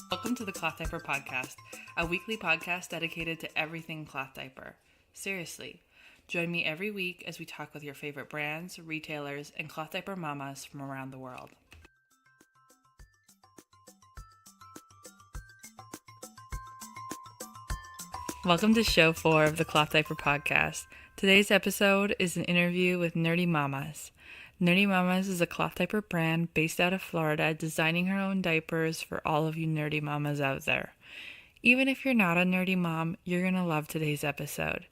Welcome to the Cloth Diaper Podcast, a weekly podcast dedicated to everything cloth diaper. Seriously, join me every week as we talk with your favorite brands, retailers, and cloth diaper mamas from around the world. Welcome to show 4 of the Cloth Diaper Podcast. Today's episode is an interview with Nerdy Mamas. Nerdy Mamas is a cloth diaper brand based out of Florida, designing her own diapers for all of you nerdy mamas out there. Even if you're not a nerdy mom, you're going to love today's episode.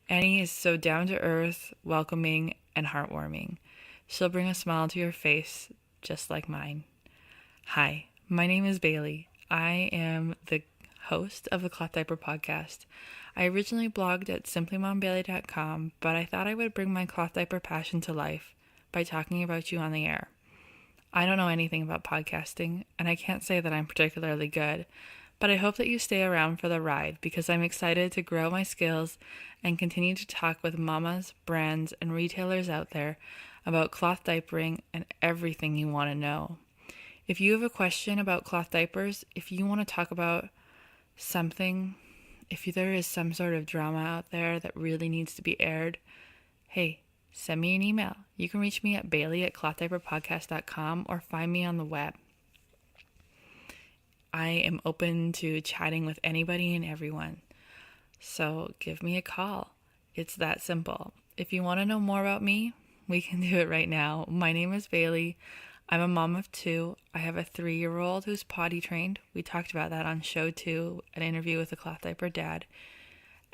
Annie is so down to earth, welcoming, and heartwarming. She'll bring a smile to your face, just like mine. Hi, my name is Bailey. I am the host of the Cloth Diaper Podcast. I originally blogged at simplymombailey.com, but I thought I would bring my cloth diaper passion to life by talking about you on the air. I don't know anything about podcasting, and I can't say that I'm particularly good, but I hope that you stay around for the ride because I'm excited to grow my skills and continue to talk with mamas, brands, and retailers out there about cloth diapering and everything you want to know. If you have a question about cloth diapers, if you want to talk about something, if there is some sort of drama out there that really needs to be aired, hey, send me an email. You can reach me at bailey@clothdiaperpodcast.com or find me on the web. I am open to chatting with anybody and everyone. So give me a call. It's that simple. If you want to know more about me, we can do it right now. My name is Bailey. I'm a mom of 2. I have a 3-year-old who's potty trained. We talked about that on show 2, an interview with a cloth diaper dad.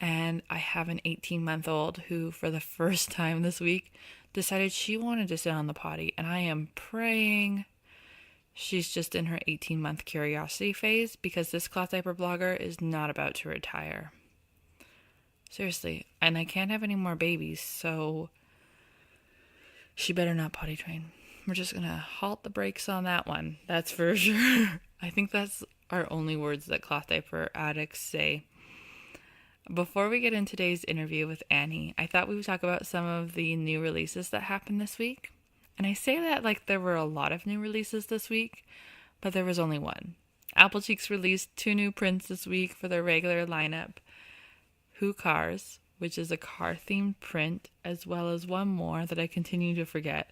And I have an 18-month-old who, for the first time this week, decided she wanted to sit on the potty. And I am praying she's just in her 18-month curiosity phase because this cloth diaper blogger is not about to retire. Seriously. And I can't have any more babies, so she better not potty train. We're just going to halt the brakes on that one. That's for sure. I think that's our only words that cloth diaper addicts say. Before we get into today's interview with Annie, I thought we would talk about some of the new releases that happened this week. And I say that like there were a lot of new releases this week, but there was only one. Apple Cheeks released 2 new prints this week for their regular lineup. Who Cars, which is a car-themed print, as well as one more that I continue to forget,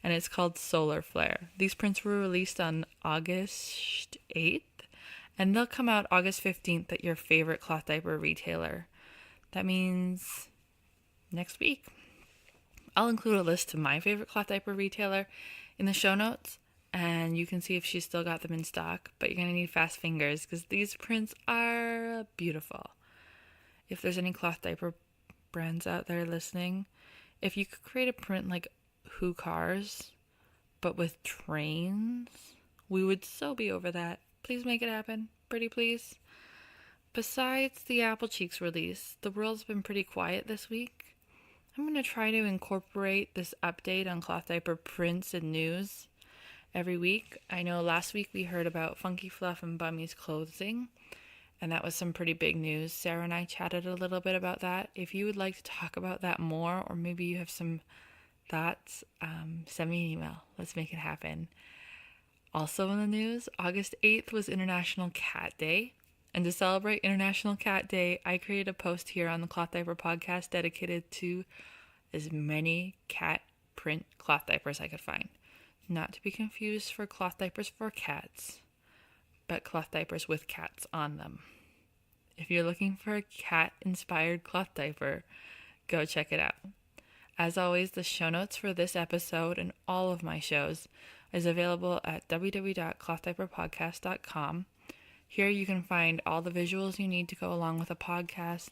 and it's called Solar Flare. These prints were released on August 8th. And they'll come out August 15th at your favorite cloth diaper retailer. That means next week. I'll include a list to my favorite cloth diaper retailer in the show notes, and you can see if she's still got them in stock. But you're going to need fast fingers because these prints are beautiful. If there's any cloth diaper brands out there listening, if you could create a print like Who Cars, but with trains, we would so be over that. Please make it happen. Pretty please. Besides the Apple Cheeks release, the world's been pretty quiet this week. I'm going to try to incorporate this update on cloth diaper prints and news every week. I know last week we heard about Funky Fluff and Bummy's closing, and that was some pretty big news. Sarah and I chatted a little bit about that. If you would like to talk about that more, or maybe you have some thoughts, send me an email. Let's make it happen. Also in the news, August 8th was International Cat Day. And to celebrate International Cat Day, I created a post here on the Cloth Diaper Podcast dedicated to as many cat print cloth diapers I could find. Not to be confused for cloth diapers for cats, but cloth diapers with cats on them. If you're looking for a cat-inspired cloth diaper, go check it out. As always, the show notes for this episode and all of my shows is available at www.clothdiaperpodcast.com. Here you can find all the visuals you need to go along with a podcast,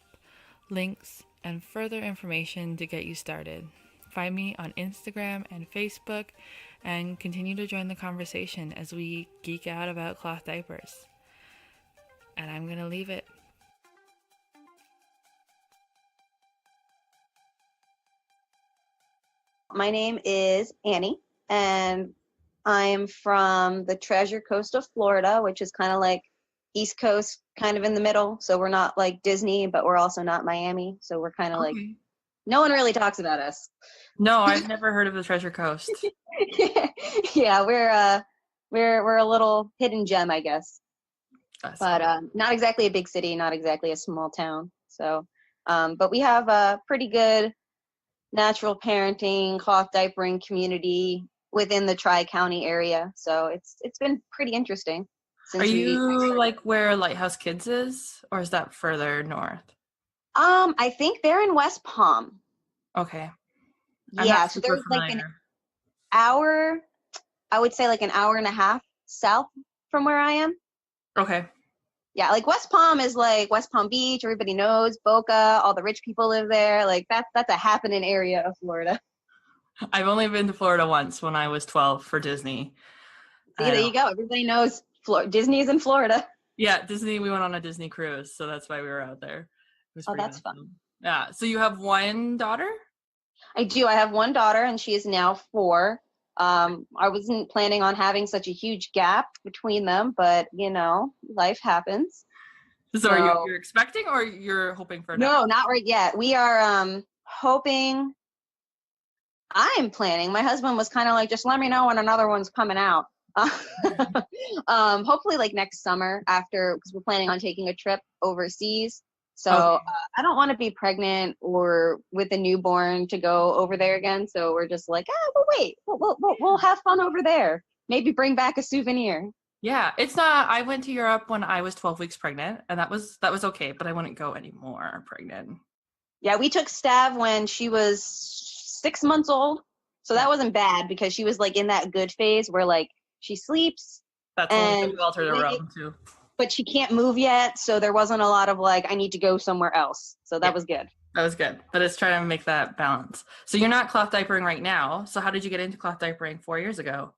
links, and further information to get you started. Find me on Instagram and Facebook and continue to join the conversation as we geek out about cloth diapers. And I'm going to leave it. My name is Annie, and I'm from the Treasure Coast of Florida, which is kind of like East Coast, kind of in the middle. So we're not like Disney, but we're also not Miami. So we're kind of like, no one really talks about us. No, I've never heard of the Treasure Coast. Yeah, we're a little hidden gem, I guess. That's but cool. not exactly a big city, not exactly a small town. So, but we have a pretty good natural parenting, cloth diapering community within the Tri-County area. So it's been pretty interesting Are since I you started. like where Lighthouse Kids is, or is that further north? I think they're in West Palm. Okay. I'm not Yeah, so super they're like an familiar. hour, I would say like an hour and a half south from where I am. Okay. Yeah, like West Palm is like West Palm Beach. Everybody knows Boca. All the rich people live there. Like that's a happening area of Florida. I've only been to Florida once when I was 12 for Disney. See, I there don't. you go. Everybody knows Disney is in Florida. Yeah, Disney, we went on a Disney cruise, so that's why we were out there. It was Oh, pretty that's fun. awesome. Yeah. So you have one daughter? I do. I have one daughter, and she is now 4. I wasn't planning on having such a huge gap between them, but life happens. So are you So you're expecting or you're hoping for next? no, not right yet. We are hoping. I'm planning. My husband was kind of like, just let me know when another one's coming out. Hopefully, like next summer, after because we're planning on taking a trip overseas. So Okay. I don't want to be pregnant or with a newborn to go over there again. So we're just like, well, wait, we'll have fun over there. Maybe bring back a souvenir. Yeah, it's not. I went to Europe when I was 12 weeks pregnant, and that was okay, but I wouldn't go anymore pregnant. Yeah, we took Stav when she was 6 months old. So Yeah, that wasn't bad because she was like in that good phase where like she sleeps that's when we took and Walter to awake, Rome too. but she can't move yet. So there wasn't a lot of like, I need to go somewhere else. So Yeah, that was good. that was good, but it's trying to make that balance. So you're not cloth diapering right now. So how did you get into cloth diapering 4 years ago?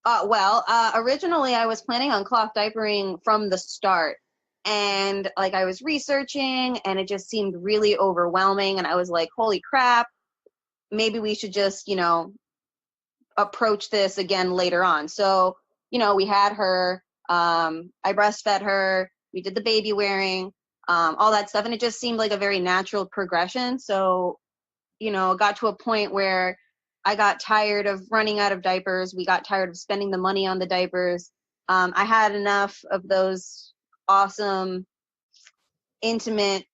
Originally I was planning on cloth diapering from the start. And like I was researching and it just seemed really overwhelming. And I was like, holy crap, maybe we should just, approach this again later on. So, we had her, I breastfed her, we did the baby wearing, all that stuff. And it just seemed like a very natural progression. So, it got to a point where I got tired of running out of diapers. We got tired of spending the money on the diapers. I had enough of those awesome, intimate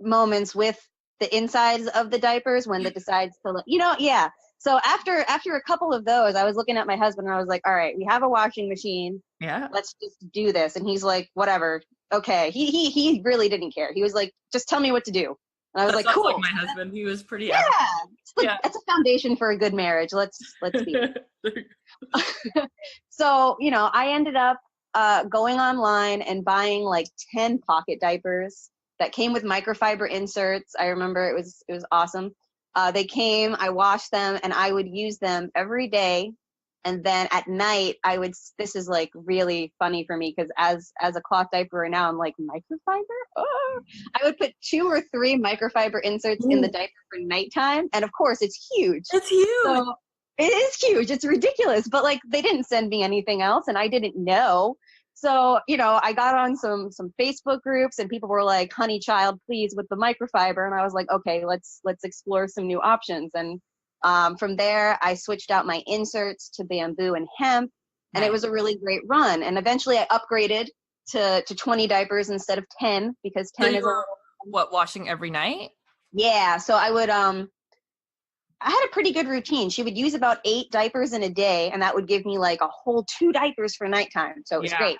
moments with the insides of the diapers when they decides to yeah. So after a couple of those, I was looking at my husband and I was like, all right, we have a washing machine, Yeah, let's just do this. And he's like, whatever, okay. He really didn't care. He was like, just tell me what to do. And I was that like, sounds like cool. my husband. He was pretty Yeah, it's like yeah. that's a foundation for a good marriage. Let's be. So I ended up going online and buying like 10 pocket diapers that came with microfiber inserts. I remember it was awesome. They came, I washed them, and I would use them every day. And then at night, This is like really funny for me because as a cloth diaper now, I'm like microfiber. Oh. I would put 2 or 3 microfiber inserts in the Ooh, diaper for nighttime, and of course, it's huge. it's huge. So it is huge. It's ridiculous. But like they didn't send me anything else and I didn't know. So, I got on some Facebook groups and people were like, "Honey child, please with the microfiber." And I was like, "Okay, let's explore some new options." And from there I switched out my inserts to bamboo and hemp and it Nice. was a really great run. And eventually I upgraded to 20 diapers instead of 10 because So 10 you is a were little. what, washing every night? Yeah, so I had a pretty good routine. She would use about 8 diapers in a day, and that would give me like a whole 2 diapers for nighttime. So it was Yeah. great.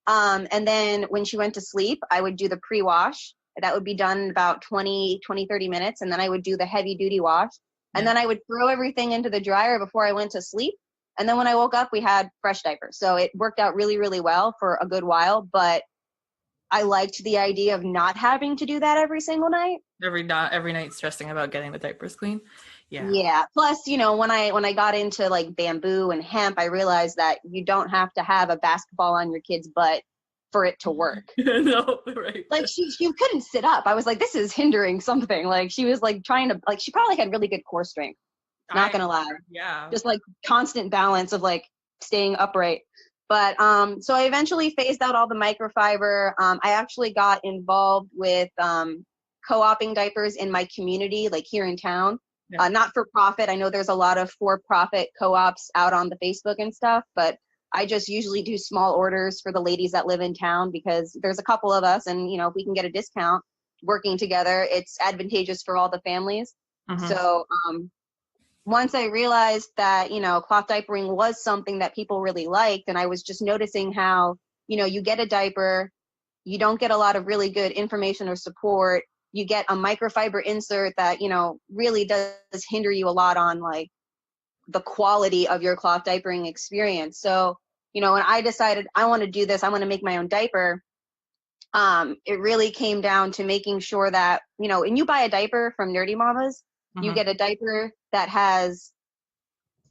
And then when she went to sleep, I would do the pre-wash. That would be done in about 30 minutes. And then I would do the heavy duty wash. And Yeah. then I would throw everything into the dryer before I went to sleep. And then when I woke up, we had fresh diapers. So it worked out really, really well for a good while. But I liked the idea of not having to do that every single night. Every night stressing about getting the diapers clean. Yeah. Yeah. Plus, when I got into like bamboo and hemp, I realized that you don't have to have a basketball on your kid's butt for it to work. No, right. Like she couldn't sit up. I was like, this is hindering something. Like she was like trying to like she probably had really good core strength. Not I gonna lie. yeah. Just like constant balance of like staying upright. But so I eventually phased out all the microfiber. I actually got involved with co-oping diapers in my community, like here in town. Yeah. Not for profit. I know there's a lot of for-profit co-ops out on the Facebook and stuff, but I just usually do small orders for the ladies that live in town because there's a couple of us, and if we can get a discount working together, it's advantageous for all the families. Mm-hmm. So once I realized that, cloth diapering was something that people really liked, and I was just noticing how, you get a diaper, you don't get a lot of really good information or support. You get a microfiber insert that, really does hinder you a lot on like the quality of your cloth diapering experience. So, when I decided I want to do this, I want to make my own diaper. It really came down to making sure that, when you buy a diaper from Nerdy Mamas, you Mm-hmm. get a diaper that has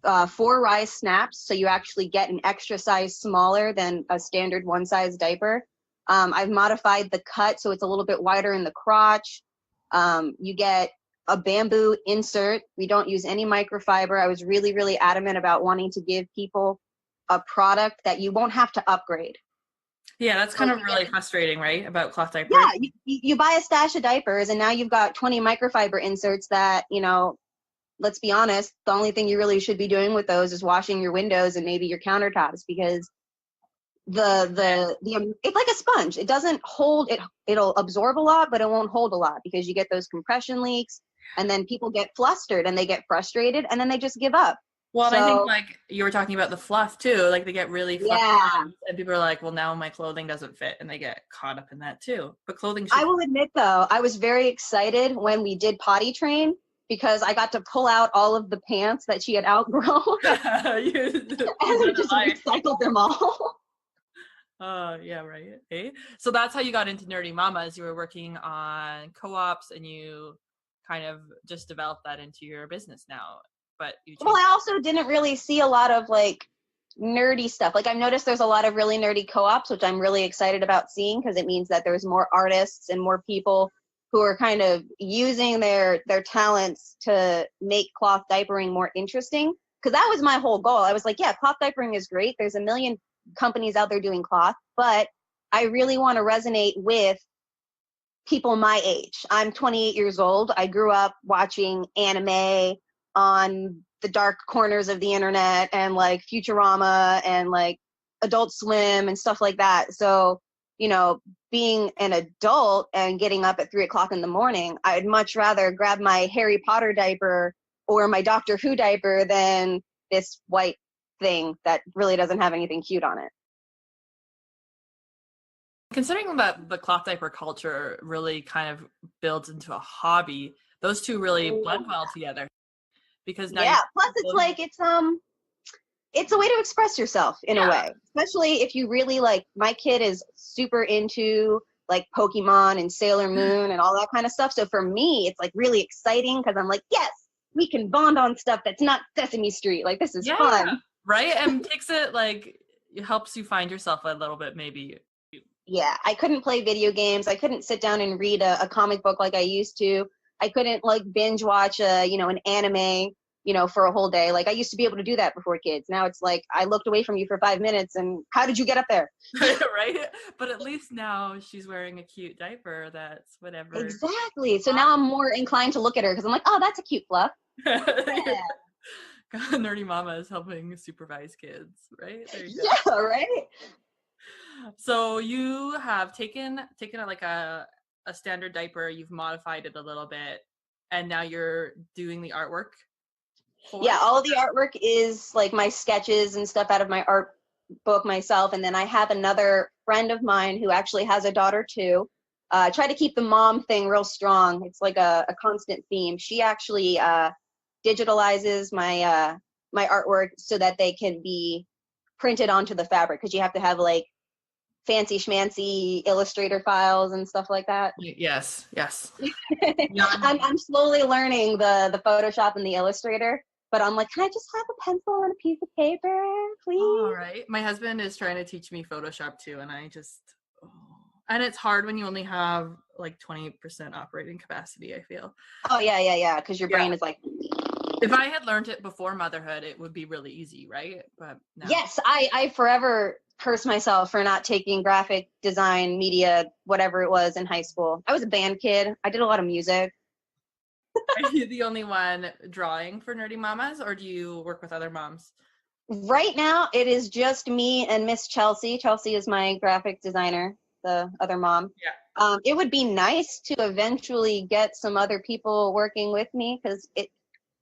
4 rise snaps, so you actually get an extra size smaller than a standard one size diaper. I've modified the cut so it's a little bit wider in the crotch. You get a bamboo insert. We don't use any microfiber. I was really, really adamant about wanting to give people a product that you won't have to upgrade. Yeah, that's kind of really frustrating, right? About cloth diapers. Yeah, you buy a stash of diapers and now you've got 20 microfiber inserts that, let's be honest, the only thing you really should be doing with those is washing your windows and maybe your countertops, because it's like a sponge. It doesn't hold it. It'll absorb a lot, but it won't hold a lot because you get those compression leaks, and then people get flustered and they get frustrated and then they just give up. Well, and I think like you were talking about the fluff too, like they get really fluffy and people are like, well, now my clothing doesn't fit, and they get caught up in that too. But clothing I will admit though, I was very excited when we did potty train because I got to pull out all of the pants that she had outgrown and just recycled them all. Yeah, right. Hey, so that's how you got into Nerdy Mamas. You were working on co-ops and you kind of just developed that into your business now. But well, I also didn't really see a lot of like nerdy stuff. Like I've noticed there's a lot of really nerdy co-ops, which I'm really excited about seeing because it means that there's more artists and more people who are kind of using their talents to make cloth diapering more interesting. Because that was my whole goal. I was like, yeah, cloth diapering is great. There's a million companies out there doing cloth, but I really want to resonate with people my age. I'm 28 years old. I grew up watching anime on the dark corners of the internet and like Futurama and like Adult Swim and stuff like that. So, being an adult and getting up at 3:00 in the morning, I'd much rather grab my Harry Potter diaper or my Doctor Who diaper than this white thing that really doesn't have anything cute on it. Considering that the cloth diaper culture really kind of builds into a hobby, those two really blend well together. Because now plus it's like it's a way to express yourself in a way, especially if you really like. My kid is super into like Pokemon and Sailor Moon and all that kind of stuff. So for me, it's like really exciting because I'm like, yes, we can bond on stuff that's not Sesame Street. Like this is fun, right? And takes it like it helps you find yourself a little bit, maybe. Yeah, I couldn't play video games. I couldn't sit down and read a comic book like I used to. I couldn't like binge watch an anime, for a whole day. Like I used to be able to do that before kids. Now it's like I looked away from you for 5 minutes and how did you get up there? Right? But at least now she's wearing a cute diaper that's whatever. Exactly. So now I'm more inclined to look at her because I'm like, oh, that's a cute fluff. Yeah. Nerdy Mama is helping supervise kids, right? There you go. Yeah, right? So you have taken like a standard diaper, you've modified it a little bit, and now you're doing the artwork for it? All the artwork is like my sketches and stuff out of my art book myself, and then I have another friend of mine who actually has a daughter too. Try to keep the mom thing real strong. It's like a constant theme. She actually digitalizes my my artwork so that they can be printed onto the fabric, because you have to have like fancy schmancy Illustrator files and stuff like that. Yes. I'm slowly learning the Photoshop and the Illustrator, but I'm like, can I just have a pencil and a piece of paper, please? All right. My husband is trying to teach me Photoshop too, and and it's hard when you only have like 20% operating capacity, I feel. Oh yeah, because your brain is like. If I had learned it before motherhood, it would be really easy, right? But no. Yes, I forever curse myself for not taking graphic design, media, whatever it was in high school. I was a band kid. I did a lot of music. Are you the only one drawing for Nerdy Mamas, or do you work with other moms? Right now, it is just me and Miss Chelsea. Chelsea is my graphic designer, the other mom. Yeah. It would be nice to eventually get some other people working with me because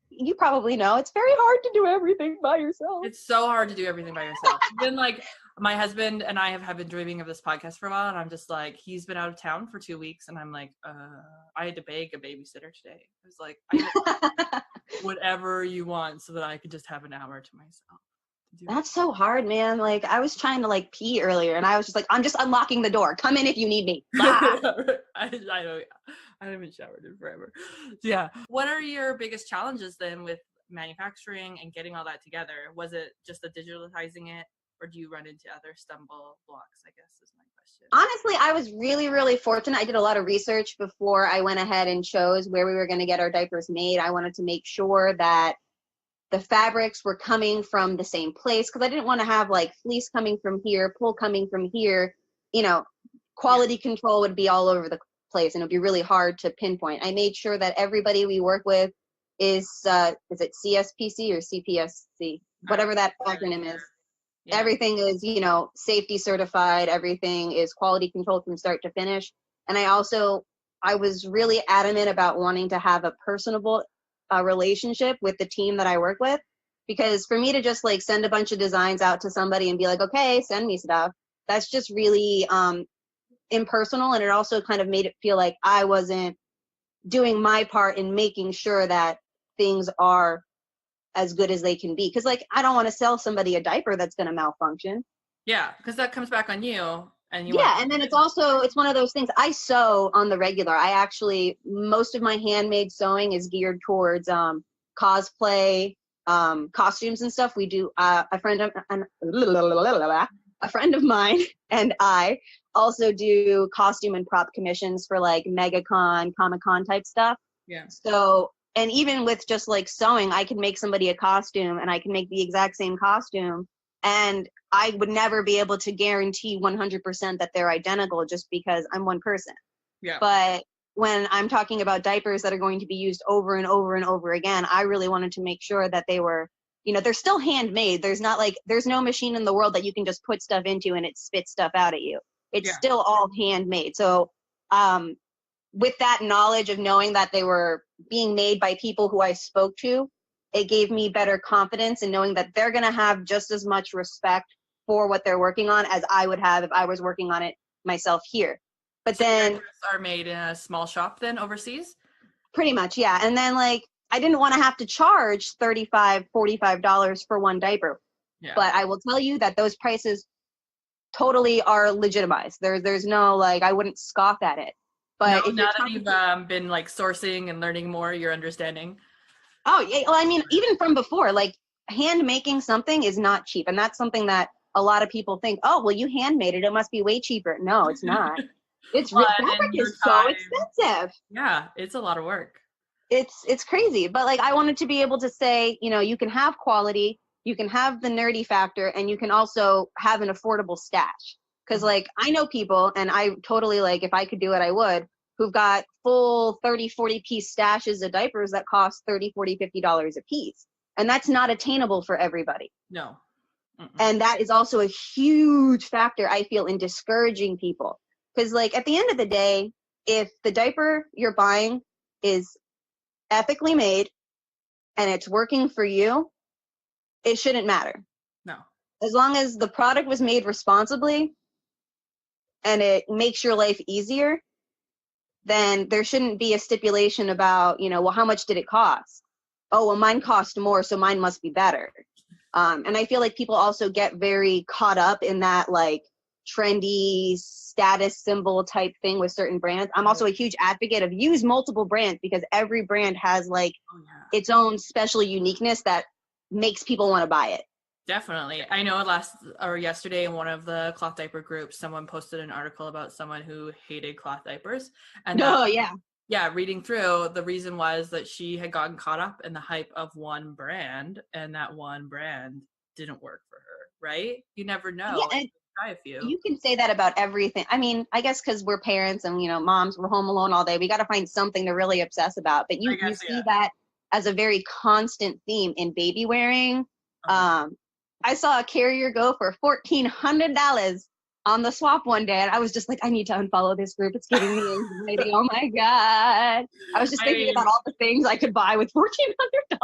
you probably know it's very hard to do everything by yourself. It's so hard to do everything by yourself. Even like my husband and I have been dreaming of this podcast for a while, and I'm just like, he's been out of town for 2 weeks, and I'm like, I had to beg a babysitter today. I was like, whatever you want so that I could just have an hour to myself. That's so hard, man. Like, I was trying to like pee earlier, and I was just like, I'm just unlocking the door. Come in if you need me. I haven't showered in forever. Yeah. What are your biggest challenges then with manufacturing and getting all that together? Was it just the digitalizing it, or do you run into other stumble blocks, I guess is my question. Honestly, I was really, really fortunate. I did a lot of research before I went ahead and chose where we were going to get our diapers made. I wanted to make sure that the fabrics were coming from the same place because I didn't want to have like fleece coming from here, pull coming from here. You know, quality control would be all over the place and it would be really hard to pinpoint. I made sure that everybody we work with is it CSPC or CPSC, whatever that acronym is. Yeah. Everything is, you know, safety certified. Everything is quality controlled from start to finish. And I was really adamant about wanting to have a personable relationship with the team that I work with, because for me to just like send a bunch of designs out to somebody and be like, okay, send me stuff, that's just really impersonal. And it also kind of made it feel like I wasn't doing my part in making sure that things are as good as they can be. Because like, I don't want to sell somebody a diaper that's going to malfunction. Yeah, because that comes back on you. And and then it's one of those things. I sew on the regular. Most of my handmade sewing is geared towards cosplay, costumes and stuff. We do a friend of mine and I also do costume and prop commissions for like MegaCon, Comic-Con type stuff. Yeah. So, and even with just like sewing, I can make somebody a costume and I can make the exact same costume. And I would never be able to guarantee 100% that they're identical just because I'm one person. Yeah. But when I'm talking about diapers that are going to be used over and over and over again, I really wanted to make sure that they were, you know, they're still handmade. There's no machine in the world that you can just put stuff into and it spits stuff out at you. It's still all handmade. So with that knowledge of knowing that they were being made by people who I spoke to, it gave me better confidence in knowing that they're going to have just as much respect for what they're working on as I would have if I was working on it myself here. But so then are made in a small shop then overseas? Pretty much, yeah. And then like I didn't want to have to charge $35, $45 for one diaper. Yeah. But I will tell you that those prices totally are legitimized. There's no like I wouldn't scoff at it. But now that you've been like sourcing and learning more, you're understanding. Oh, yeah. Well, I mean, even from before, like hand making something is not cheap. And that's something that a lot of people think, oh, well, you handmade it. It must be way cheaper. No, it's not. Fabric is so expensive. Yeah, it's a lot of work. It's crazy. But like, I wanted to be able to say, you know, you can have quality, you can have the nerdy factor, and you can also have an affordable stash. Because like, I know people, and I totally like, if I could do it, I would, who've got full 30, 40 piece stashes of diapers that cost $30, $40, $50 a piece. And that's not attainable for everybody. No. Mm-mm. And that is also a huge factor, I feel, in discouraging people. Because like at the end of the day, if the diaper you're buying is ethically made and it's working for you, it shouldn't matter. No. As long as the product was made responsibly and it makes your life easier, then there shouldn't be a stipulation about, you know, well, how much did it cost? Oh, well, mine cost more, so mine must be better. And I feel like people also get very caught up in that like trendy status symbol type thing with certain brands. I'm also a huge advocate of use multiple brands because every brand has like its own special uniqueness that makes people want to buy it. Definitely. I know yesterday in one of the cloth diaper groups, someone posted an article about someone who hated cloth diapers. And reading through, the reason was that she had gotten caught up in the hype of one brand, and that one brand didn't work for her, right? You never know. Yeah, try a few. You can say that about everything. I mean, I guess because we're parents and, you know, moms, we're home alone all day. We got to find something to really obsess about. But you see that as a very constant theme in baby wearing. I saw a carrier go for $1,400 on the swap one day, and I was just like, I need to unfollow this group. It's giving me anxiety. Oh my god! I was just I thinking mean, about all the things I could buy with $1,400.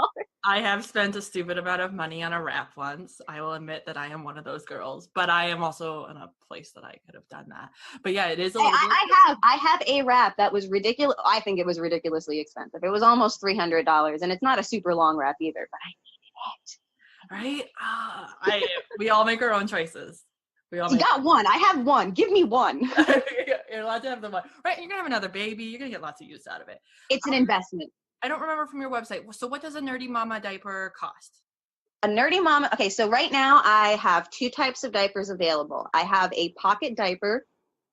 I have spent a stupid amount of money on a wrap once. I will admit that I am one of those girls, but I am also in a place that I could have done that. But yeah, it is a little bit. I have a wrap that was ridiculous. I think it was ridiculously expensive. It was almost $300, and it's not a super long wrap either. But I needed it. Right? We all make our own choices. We all You got one. I have one. Give me one. You're allowed to have the one. Right? You're gonna have another baby. You're gonna get lots of use out of it. It's an investment. I don't remember from your website. So what does a Nerdy Mama diaper cost? A Nerdy Mama. Okay, so right now I have two types of diapers available. I have a pocket diaper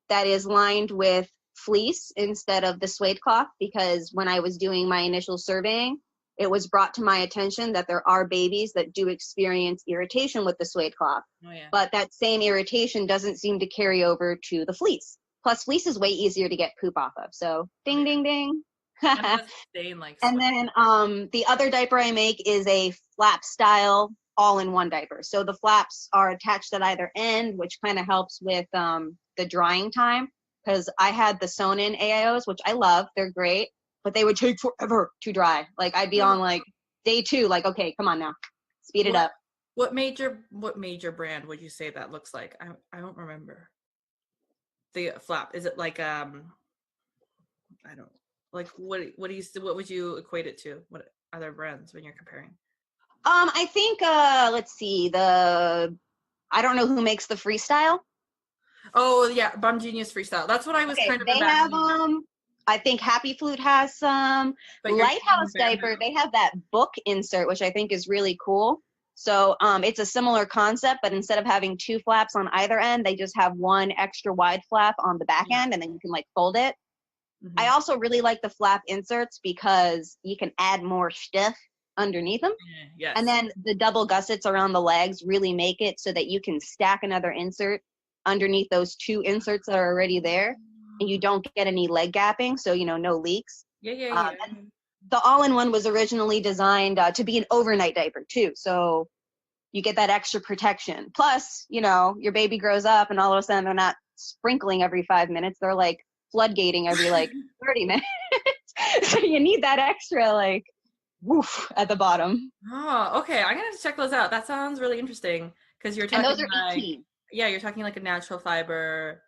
that is lined with fleece instead of the suede cloth, because when I was doing my initial surveying, it was brought to my attention that there are babies that do experience irritation with the suede cloth. Oh, yeah. But that same irritation doesn't seem to carry over to the fleece. Plus, fleece is way easier to get poop off of. So, ding, ding, ding. And then the other diaper I make is a flap style all-in-one diaper. So the flaps are attached at either end, which kind of helps with the drying time, because I had the sewn-in AIOs, which I love. They're great, but they would take forever to dry. Like I'd be on like day 2, like, okay, come on now, speed it up. What major brand would you say that looks like? I don't remember. The flap, is it like I don't like what would you equate it to? What other brands when you're comparing? I think let's see, I don't know who makes the Freestyle. Oh yeah, Bum Genius Freestyle. That's what I was kind of they have I think Happy Flute has some. Lighthouse diaper, they have that book insert, which I think is really cool. So it's a similar concept, but instead of having 2 flaps on either end, they just have one extra wide flap on the back end, and then you can like fold it. Mm-hmm. I also really like the flap inserts because you can add more stuff underneath them. Yes. And then the double gussets around the legs really make it so that you can stack another insert underneath those 2 inserts that are already there, and you don't get any leg gapping, so no leaks. Yeah. The all-in-one was originally designed to be an overnight diaper too, so you get that extra protection. Plus, your baby grows up and all of a sudden they're not sprinkling every 5 minutes, they're like floodgating every like 30 minutes. So you need that extra like woof at the bottom. Oh, okay. I'm gonna have to check those out. That sounds really interesting, because you're talking, and those are 18. Yeah, you're talking like a natural fiber.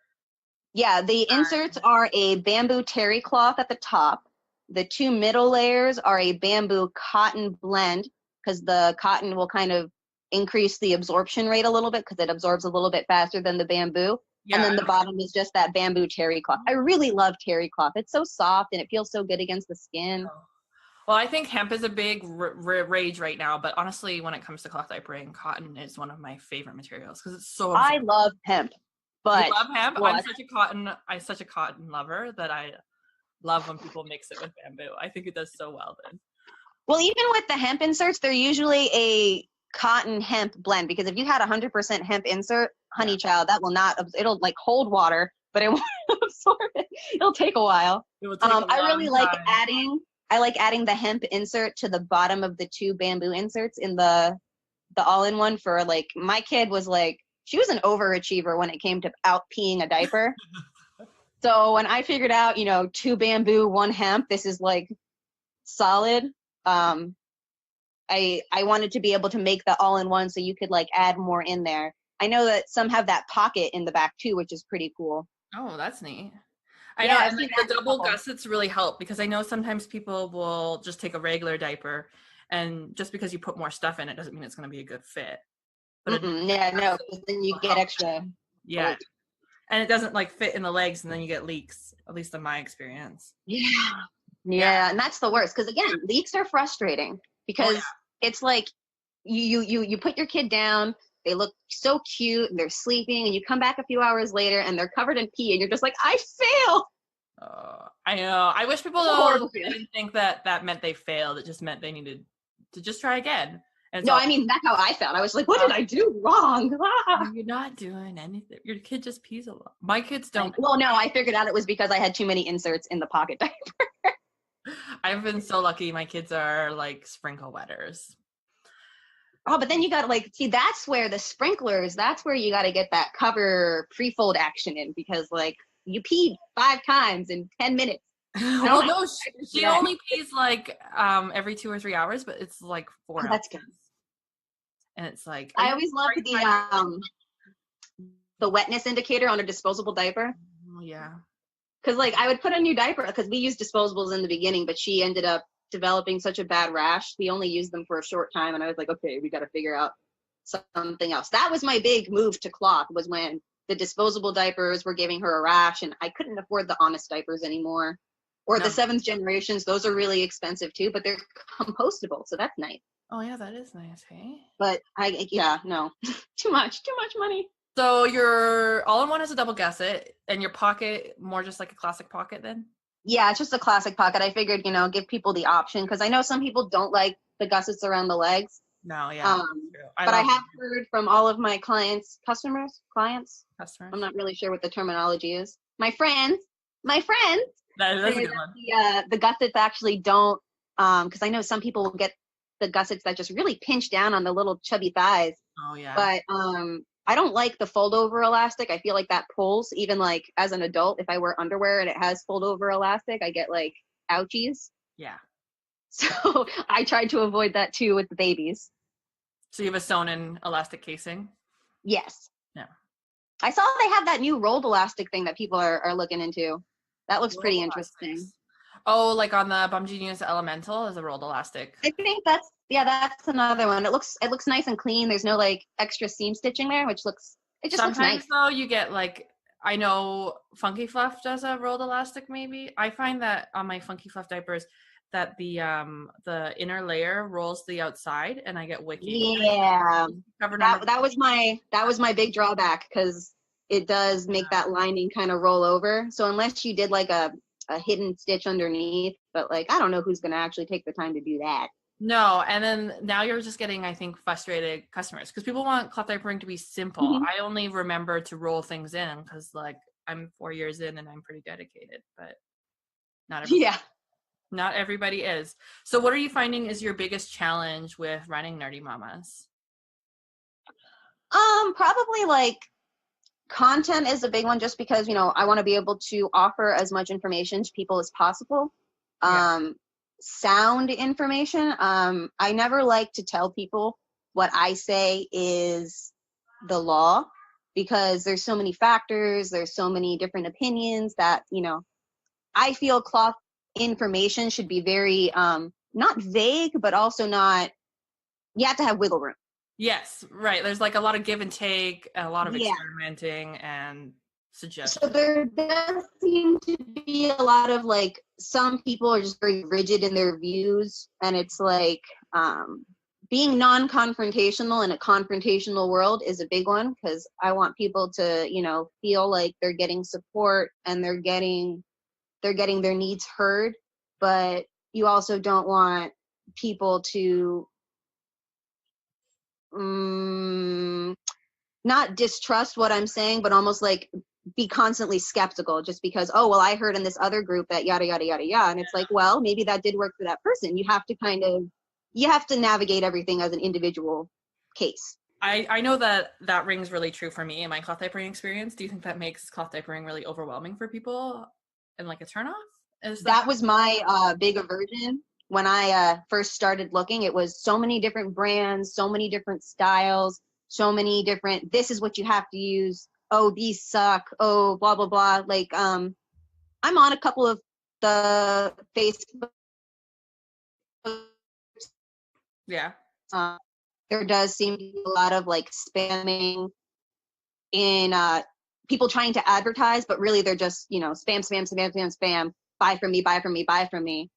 Yeah, the inserts are a bamboo terry cloth at the top. The 2 middle layers are a bamboo cotton blend, because the cotton will kind of increase the absorption rate a little bit, because it absorbs a little bit faster than the bamboo. Yeah. And then the bottom is just that bamboo terry cloth. I really love terry cloth. It's so soft and it feels so good against the skin. Well, I think hemp is a big rage right now, but honestly, when it comes to cloth diapering, cotton is one of my favorite materials because it's so absurd. I love hemp. But you love hemp? What? I'm such a cotton lover that I love when people mix it with bamboo. I think it does so well then. Well, even with the hemp inserts, they're usually a cotton hemp blend, because if you had 100% hemp insert, honey child, that will not, it'll like hold water, but it won't absorb it. It'll take a while. I really like adding the hemp insert to the bottom of the 2 bamboo inserts in the all-in-one for like, my kid was like, she was an overachiever when it came to out peeing a diaper. So when I figured out, 2 bamboo, 1 hemp, this is like solid. I wanted to be able to make the all-in-one so you could like add more in there. I know that some have that pocket in the back too, which is pretty cool. Oh, that's neat. I know, and like the double gussets really help, because I know sometimes people will just take a regular diaper, and just because you put more stuff in it doesn't mean it's going to be a good fit. But because then you get extra. Yeah. Weight. And it doesn't like fit in the legs, and then you get leaks, at least in my experience. Yeah, and that's the worst, because again, leaks are frustrating, because it's like you put your kid down, they look so cute, and they're sleeping, and you come back a few hours later and they're covered in pee, and you're just like, I failed. I know. I wish people didn't think that meant they failed. It just meant they needed to just try again. No, I mean, that's how I felt. I was like, what did I do wrong? You're not doing anything. Your kid just pees a lot. My kids don't. Well, no, I figured out it was because I had too many inserts in the pocket diaper. I've been so lucky. My kids are like sprinkle wetters. Oh, but then you got to like see that's where the sprinklers. That's where you got to get that cover pre-fold action in because like you peed 5 times in 10 minutes. I don't Well, have no, time to do she that. only pays like every 2 or 3 hours, but it's like Oh, 4 ounces. that's good. And it's like, I always loved are you the wetness indicator on a disposable diaper. oh, yeah. Because like I would put a new diaper because we used disposables in the beginning, but she ended up developing such a bad rash. We only used them for a short time, and I was like, okay, we got to figure out something else. That was my big move to cloth was when the disposable diapers were giving her a rash, and I couldn't afford the Honest diapers anymore, or No. the 7th generations. Those are really expensive too, but they're compostable, so that's nice. Oh yeah, that is nice, hey? But no, too much money. So your all-in-one has a double gusset, and your pocket more just like a classic pocket then? Yeah, it's just a classic pocket. I figured, give people the option because I know some people don't like the gussets around the legs. No, yeah. True. But I have heard from all of my clients, customers. I'm not really sure what the terminology is. My friends, That's a say good one. the gussets actually don't, because I know some people will get the gussets that just really pinch down on the little chubby thighs. Oh yeah. But I don't like the fold over elastic. I feel like that pulls. Even like as an adult, if I wear underwear and it has fold over elastic, I get like ouchies. Yeah. So I tried to avoid that too with the babies. So you have a sewn-in elastic casing? Yes. Yeah. I saw they have that new rolled elastic thing that people are looking into. That looks pretty interesting. Oh, like on the Bum Genius Elemental is a rolled elastic. I think that's another one. It looks nice and clean. There's no like extra seam stitching there, it just looks Sometimes nice. though you get like I know Funky Fluff does a rolled elastic maybe. I find that on my Funky Fluff diapers that the inner layer rolls to the outside and I get wicky. Yeah. That That was my big drawback because it does make that lining kind of roll over. So unless you did like a hidden stitch underneath, but like I don't know who's gonna actually take the time to do that. No, and then now you're just getting, I think, frustrated customers because people want cloth diapering to be simple. Mm-hmm. I only remember to roll things in because, like, I'm 4 years in and I'm pretty dedicated, but not everybody is. So, what are you finding is your biggest challenge with running Nerdy Mamas? Probably like content is a big one just because I want to be able to offer as much information to people as possible. Sound information, I never like to tell people what I say is the law because there's so many factors, there's so many different opinions that I feel cloth information should be very not vague but also not, you have to have wiggle room. Yes, right. There's like a lot of give and take, a lot of experimenting and suggestions. So there does seem to be a lot of like some people are just very rigid in their views, and it's like being non-confrontational in a confrontational world is a big one because I want people to feel like they're getting support and they're getting their needs heard, but you also don't want people to not distrust what I'm saying, but almost like be constantly skeptical just because, oh, well, I heard in this other group that yada, yada, yada, yada. And it's like, well, maybe that did work for that person. You have to navigate everything as an individual case. I know that rings really true for me in my cloth diapering experience. Do you think that makes cloth diapering really overwhelming for people and like a turnoff? That was my big aversion. When I first started looking, it was so many different brands, so many different styles, so many different, this is what you have to use. Oh, these suck. Oh, blah, blah, blah. Like, I'm on a couple of the Facebook. Yeah. There does seem to be a lot of like spamming in people trying to advertise, but really they're just, spam. Buy from me, buy from me, buy from me.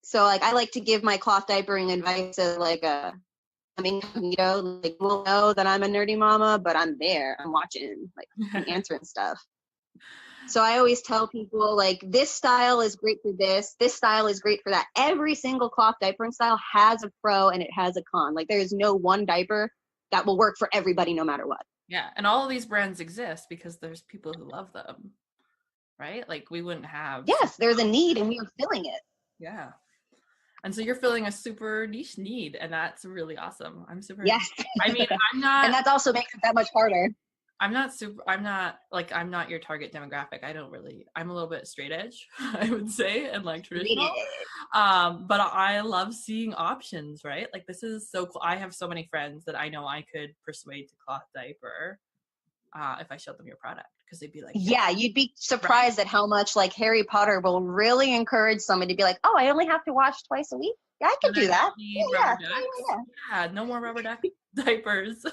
So like I like to give my cloth diapering advice as like I'm incognito, like we'll know that I'm a nerdy mama, but I'm there, I'm watching, like I'm answering stuff. So I always tell people like this style is great for this style is great for that. Every single cloth diapering style has a pro and it has a con. Like there is no one diaper that will work for everybody no matter what. Yeah, and all of these brands exist because there's people who love them, right? Like we wouldn't have. Yes, there's a need and we are filling it. Yeah. And so you're filling a super niche need, and that's really awesome. I'm super. Yes. I mean, And that also makes it that much harder. I'm not your target demographic. I'm a little bit straight edge, I would say, and like traditional. But I love seeing options, right? Like this is so cool. I have so many friends that I know I could persuade to cloth diaper if I showed them your product, because they'd be like, yeah, you'd be surprised at how much like Harry Potter will really encourage somebody to be like, oh, I only have to wash twice a week. Yeah, I could do that. Yeah, no more rubber duck diapers.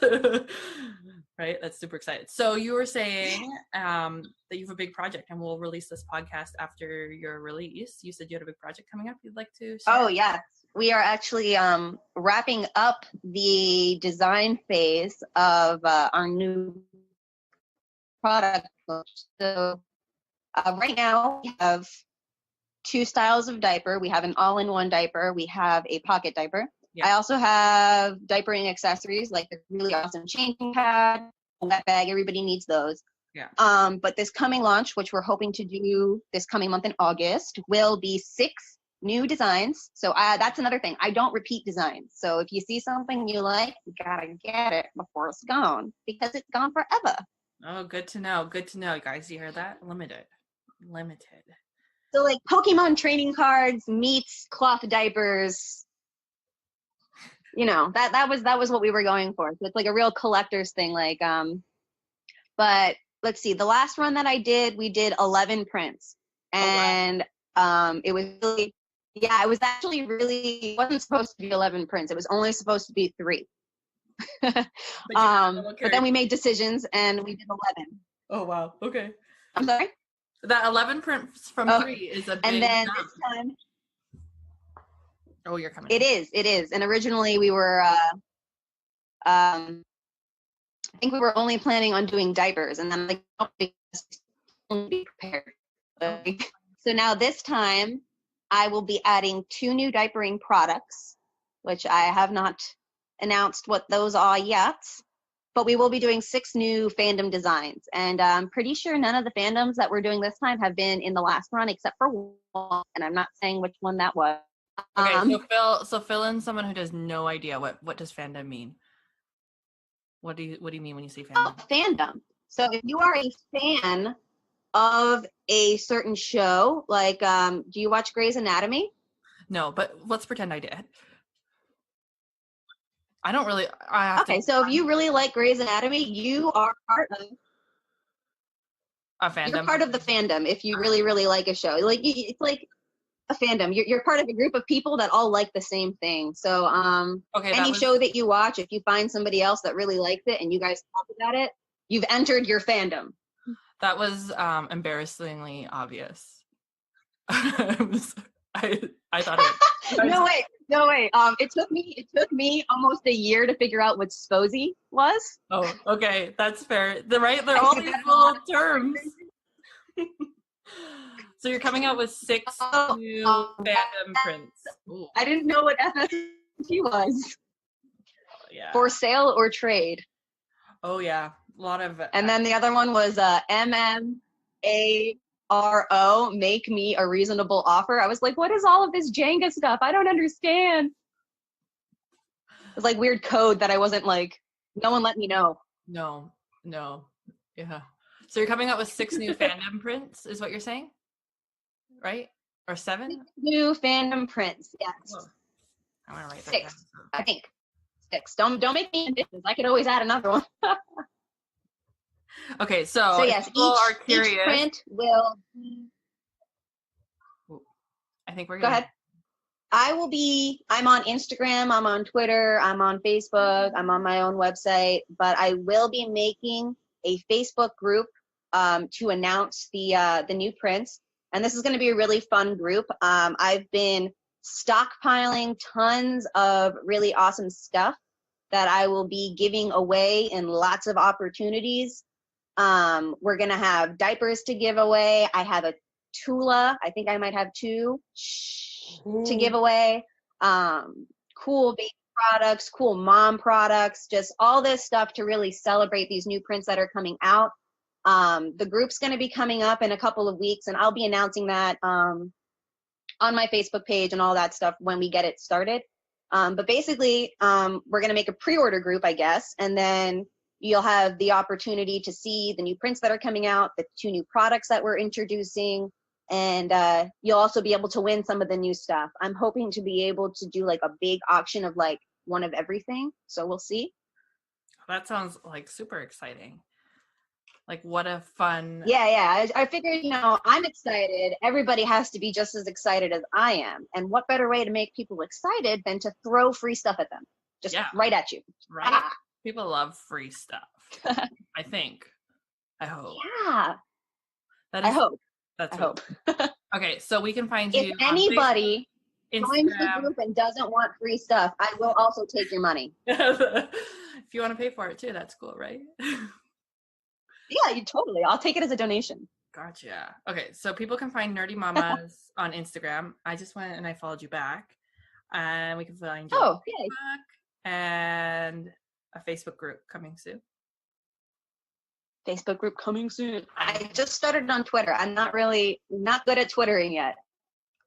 Right, that's super excited. So you were saying that you have a big project, and we'll release this podcast after your release. You said you had a big project coming up you'd like to share? Oh yeah, we are actually wrapping up the design phase of our new product. So right now we have 2 styles of diaper. We have an all-in-one diaper. We have a pocket diaper. Yeah. I also have diapering accessories like the really awesome changing pad, wet bag. Everybody needs those. Yeah. But this coming launch, which we're hoping to do this coming month in August, will be 6 new designs. So that's another thing. I don't repeat designs. So if you see something you like, you gotta get it before it's gone, because it's gone forever. Oh, good to know. Good to know, guys. You heard that? Limited. So like Pokemon training cards meets cloth diapers. You know, that was what we were going for. So it's like a real collector's thing. Like, but let's see. The last run that I did, we did 11 prints, and it was really, it was actually really, it wasn't supposed to be 11 prints. It was only supposed to be 3. But then we made decisions and we did 11. Oh wow. Okay. I'm sorry? That 11 prints from 3 is a big and then jump. This time, oh, you're coming. It is. And originally we were I think we were only planning on doing diapers, and then like be prepared. So now this time I will be adding 2 new diapering products, which I have not announced what those are yet, but we will be doing 6 new fandom designs, and I'm pretty sure none of the fandoms that we're doing this time have been in the last run except for one, and I'm not saying which one that was. Okay, so fill in someone who has no idea what does fandom mean. What do you mean when you say fandom? Oh, fandom. So if you are a fan of a certain show, like do you watch Grey's Anatomy? No, but let's pretend I did. I don't really. So if you really like Grey's Anatomy, you are part of a fandom. You're part of the fandom if you really, really like a show. Like it's like a fandom. You're part of a group of people that all like the same thing. So any show that you watch, if you find somebody else that really likes it and you guys talk about it, you've entered your fandom. That was embarrassingly obvious. I thought it. No way. It took me almost a year to figure out what SPOSY was. Oh, okay, that's fair. They're all these little terms. So you're coming out with 6 new fandom prints. Ooh. I didn't know what FST was. Yeah. For sale or trade. Oh yeah, a lot of. And then the other one was MMARO, make me a reasonable offer. I was like, what is all of this Jenga stuff? I don't understand. It was like weird code that I wasn't like, no one let me know. No. Yeah. So you're coming out with 6 new fandom prints, is what you're saying? Right? Or 7? 6 new fandom prints, yes. Whoa. I want to write 6, that down. I think. 6. Don't make me ambitious. I could always add another one. Okay, so yes, each print will be... I think we're Go ahead. I'm on Instagram, I'm on Twitter, I'm on Facebook, I'm on my own website, but I will be making a Facebook group to announce the new prints. And this is going to be a really fun group. I've been stockpiling tons of really awesome stuff that I will be giving away in lots of opportunities. We're going to have diapers to give away. I have a Tula. I think I might have 2 to give away. Cool baby products, cool mom products, just all this stuff to really celebrate these new prints that are coming out. The group's going to be coming up in a couple of weeks, and I'll be announcing that on my Facebook page and all that stuff when we get it started. But basically, we're going to make a pre-order group, I guess, and then you'll have the opportunity to see the new prints that are coming out, the 2 new products that we're introducing, and you'll also be able to win some of the new stuff. I'm hoping to be able to do like a big auction of like one of everything, so we'll see. That sounds like super exciting. Like, what a fun... Yeah. I figured, I'm excited. Everybody has to be just as excited as I am. And what better way to make people excited than to throw free stuff at them? Just right at you. Right? Ah. People love free stuff. I think. I hope. Yeah. I hope. I hope. Okay, so we can find you. If anybody joins the group and doesn't want free stuff, I will also take your money. If you want to pay for it too, that's cool, right? Yeah, you totally. I'll take it as a donation. Gotcha. Okay, so people can find Nerdy Mamas on Instagram. I just went and I followed you back. And we can find you on Facebook and a Facebook group coming soon. Facebook group coming soon. I just started on Twitter. I'm not good at Twittering yet.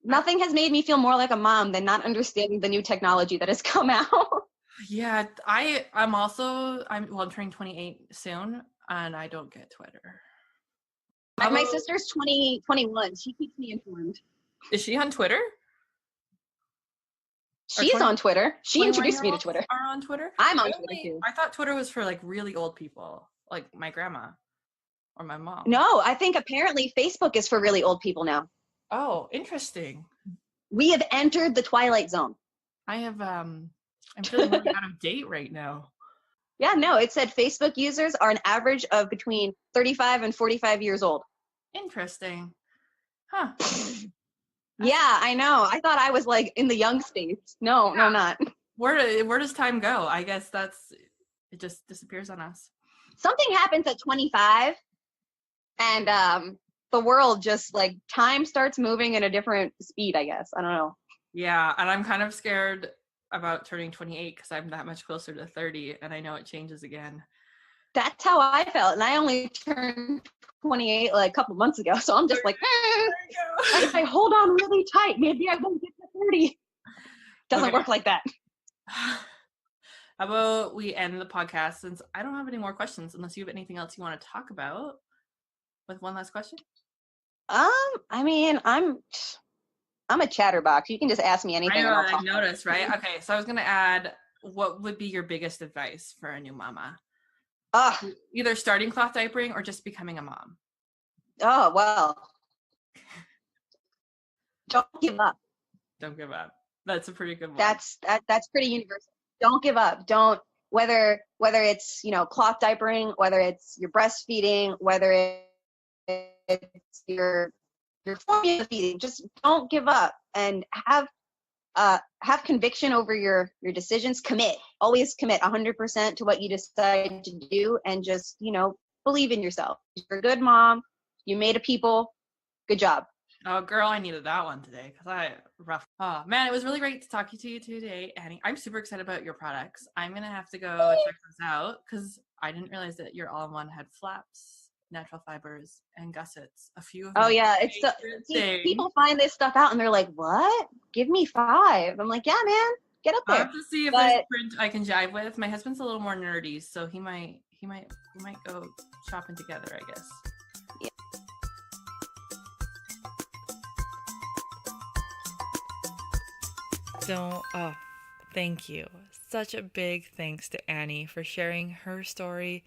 Nothing has made me feel more like a mom than not understanding the new technology that has come out. Yeah, I'm turning 28 soon, and I don't get Twitter. My sister's 21. She keeps me informed. Is she on Twitter? She's on Twitter. She introduced me to Twitter. Are on Twitter? I'm on Twitter too. I thought Twitter was for like really old people, like my grandma or my mom. No, I think apparently Facebook is for really old people now. Oh, interesting. We have entered the Twilight Zone. I'm feeling really out of date right now. Yeah, no, it said Facebook users are an average of between 35 and 45 years old. Interesting. Huh. Yeah, I know. I thought I was like in the young space. No, not. Where does time go? I guess it just disappears on us. Something happens at 25 and the world just like time starts moving at a different speed, I guess. I don't know. Yeah, and I'm kind of scared about turning 28 because I'm that much closer to 30 and I know it changes again. That's how I felt, and I only turned 28 like a couple months ago, so I'm just like, if I hold on really tight, maybe I won't get to 30. Doesn't work like that. How about we end the podcast, since I don't have any more questions, unless you have anything else you want to talk about, with one last question? I mean, I'm a chatterbox. You can just ask me anything. I noticed, right? Okay, so I was going to add, what would be your biggest advice for a new mama? Either starting cloth diapering or just becoming a mom. Oh, well. Don't give up. Don't give up. That's a pretty good one. That's pretty universal. Don't give up. Don't, whether it's, cloth diapering, whether it's your breastfeeding, whether it's your formula feeding, just don't give up and have conviction over your decisions. Always commit 100% to what you decide to do, and just, believe in yourself. You're a good mom. You made a people. Good job. Oh, girl, I needed that one today because rough. Oh, man, it was really great to talk to you today, Annie. I'm super excited about your products. I'm going to have to go check those out because I didn't realize that your all-in-one had flaps, natural fibers, and gussets. A few of them. Oh, yeah. People find this stuff out and they're like, what? Give me 5. I'm like, yeah, man, get up there. I'll have to see if there's a print I can jive with. My husband's a little more nerdy, so he might go shopping together, I guess. Yeah. Thank you. Such a big thanks to Annie for sharing her story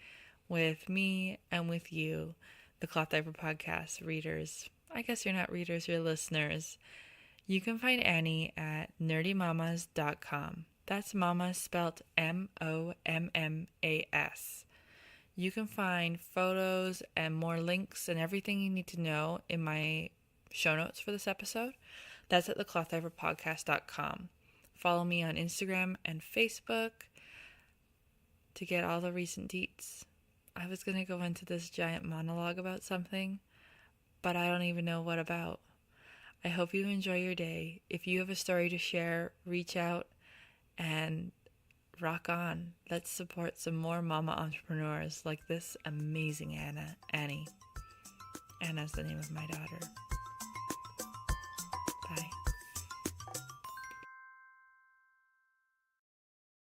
with me and with you, the Cloth Diaper Podcast readers. I guess you're not readers, you're listeners. You can find Annie at nerdymamas.com. That's mama spelt MOMMAS. You can find photos and more links and everything you need to know in my show notes for this episode. That's at theclothdiaperpodcast.com. Follow me on Instagram and Facebook to get all the recent deets. I was going to go into this giant monologue about something, but I don't even know what about. I hope you enjoy your day. If you have a story to share, reach out and rock on. Let's support some more mama entrepreneurs like this amazing Annie. Anna's the name of my daughter.